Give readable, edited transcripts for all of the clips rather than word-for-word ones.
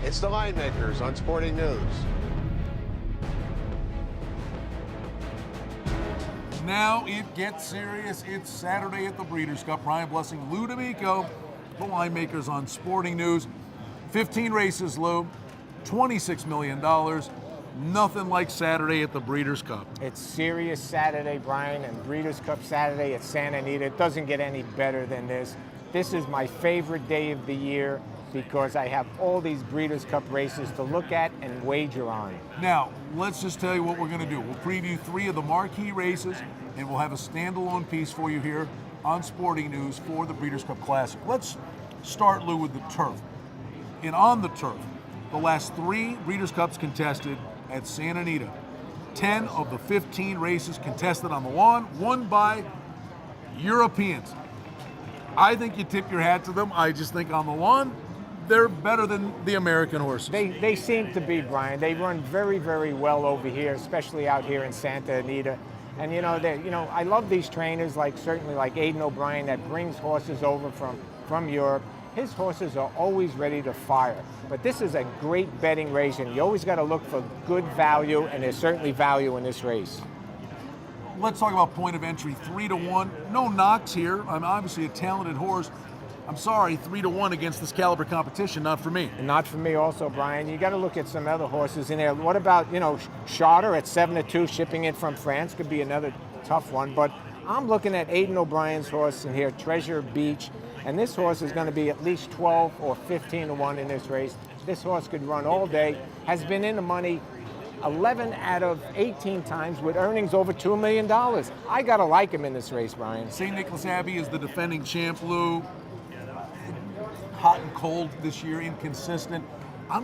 It's the Line Makers on Sporting News. Now it gets serious. It's Saturday at the Breeders' Cup. Brian Blessing, Lou D'Amico, the Line Makers on Sporting News. 15 races, Lou, $26 million. Nothing like Saturday at the Breeders' Cup. It's serious Saturday, Brian, and Breeders' Cup Saturday at Santa Anita. It doesn't get any better than this. This is my favorite day of the year because I have all these Breeders' Cup races to look at and wager on. Now, let's just tell you what we're going to do. We'll preview 3 of the marquee races, and we'll have a standalone piece for you here on Sporting News for the Breeders' Cup Classic. Let's start, Lou, with the turf. And on the turf, the last 3 Breeders' Cups contested at Santa Anita. 10 of the 15 races contested on the lawn, won by Europeans. I think you tip your hat to them. I just think on the lawn, they're better than the American horses. They seem to be, Brian. They run very, very well over here, especially out here in Santa Anita. And I love these trainers, certainly like Aidan O'Brien, that brings horses over from Europe. His horses are always ready to fire. But this is a great betting race, and you always got to look for good value, and there's certainly value in this race. Let's talk about point of entry, 3-1. No knocks here. I'm obviously a talented horse. I'm sorry, 3-1 against this caliber competition, not for me. And not for me also, Brian. You got to look at some other horses in there. What about, Charter at 7-2, shipping it from France could be another tough one. But I'm looking at Aidan O'Brien's horse in here, Treasure Beach. And this horse is going to be at least 12 or 15-1 in this race. This horse could run all day, has been in the money 11 out of 18 times with earnings over $2 million. I got to like him in this race, Brian. St. Nicholas Abbey is the defending champ, Lou. Hot and cold this year, inconsistent.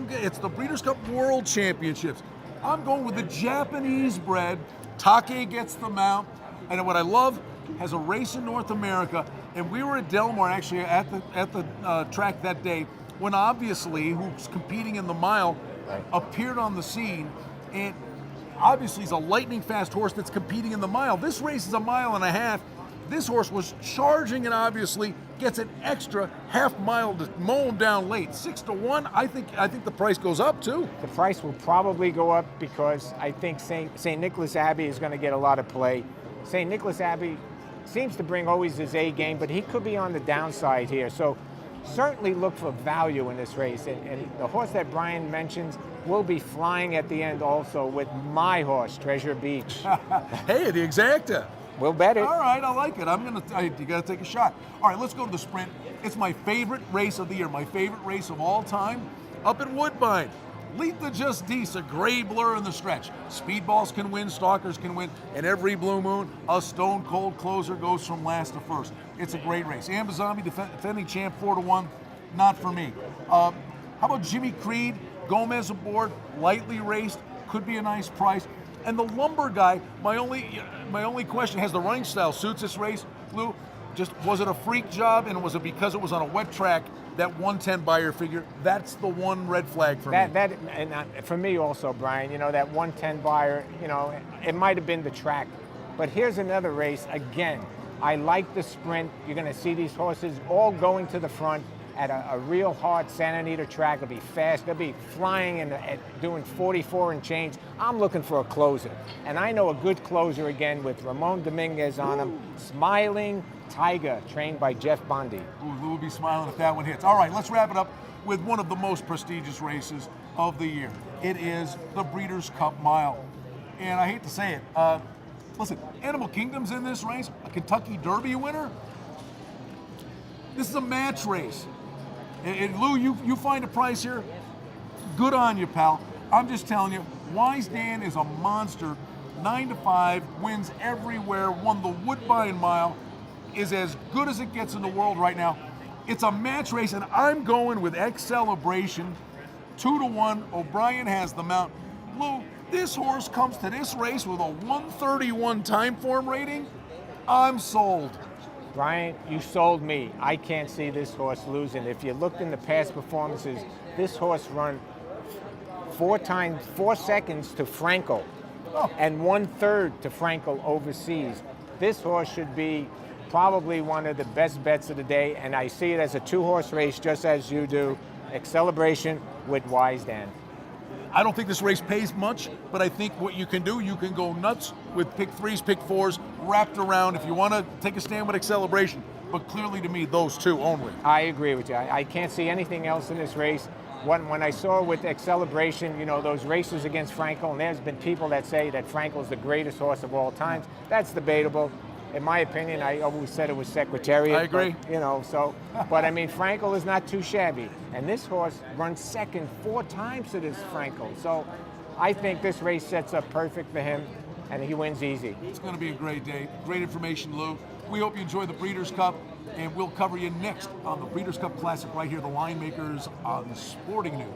It's the Breeders' Cup World Championships. I'm going with the Japanese bred. Take gets the mount. And what I love, has a race in North America, and we were at Del Mar actually at the track that day when obviously who's competing in the mile appeared on the scene, and obviously he's a lightning fast horse that's competing in the mile. This race is a mile and a half. This horse was charging and obviously gets an extra half mile to mow him down late. 6-1. I think the price goes up too. The price will probably go up because I think St. Nicholas Abbey is going to get a lot of play. St. Nicholas Abbey seems to bring always his A game, but he could be on the downside here. So certainly look for value in this race. And the horse that Brian mentions will be flying at the end also with my horse, Treasure Beach. Hey, the exacta. We'll bet it. All right, I like it. You got to take a shot. All right, let's go to the sprint. It's my favorite race of the year, my favorite race of all time, up in Woodbine. Letha Justice, a gray blur in the stretch. Speedballs can win, stalkers can win, and every blue moon, a stone cold closer goes from last to first. It's a great race. Ambazami, defending champ, 4-1, not for me. How about Jimmy Creed? Gomez aboard, lightly raced, could be a nice price. And the Lumber Guy, my only question, has the running style suits this race, Lou? Just was it a freak job, and was it because it was on a wet track? That 110 buyer figure, that's the one red flag for me. For me also, Brian, that 110 buyer, it might have been the track. But here's another race. Again, I like the sprint. You're going to see these horses all going to the front at a real hard Santa Anita track. It'll be fast. They'll be flying and doing 44 and change. I'm looking for a closer. And I know a good closer again with Ramon Dominguez on him. Smiling Tiger, trained by Jeff Bondi. Ooh, Lou will be smiling if that one hits. All right, let's wrap it up with one of the most prestigious races of the year. It is the Breeders' Cup Mile. And I hate to say it, listen, Animal Kingdom's in this race, a Kentucky Derby winner. This is a match race. And Lou, you find a price here, good on you, pal. I'm just telling you, Wise Dan is a monster. 9-5, wins everywhere, won the Woodbine Mile, is as good as it gets in the world right now. It's a match race, and I'm going with X Celebration, 2-1. O'Brien has the mount. Lou, this horse comes to this race with a 131 time form rating. I'm sold. Brian, you sold me. I can't see this horse losing. If you looked in the past performances, this horse run 4 seconds to Franco and 1/3 to Franco overseas. This horse should be probably one of the best bets of the day, and I see it as a 2-horse race just as you do. Celebration with Wise Dan. I don't think this race pays much, but I think what you can do, you can go nuts with pick 3s, pick 4s, wrapped around if you want to take a stand with Celebration. But clearly to me, those two only. I agree with you. I can't see anything else in this race. When I saw with Celebration, you know, those races against Frankel, and there's been people that say that Frankel's the greatest horse of all times. That's debatable. In my opinion, I always said it was Secretariat. I agree. But, you know, so, but I mean, Frankel is not too shabby. And this horse runs second 4 times to this Frankel. So I think this race sets up perfect for him, and he wins easy. It's going to be a great day. Great information, Lou. We hope you enjoy the Breeders' Cup, and we'll cover you next on the Breeders' Cup Classic right here, the Line Makers on Sporting News.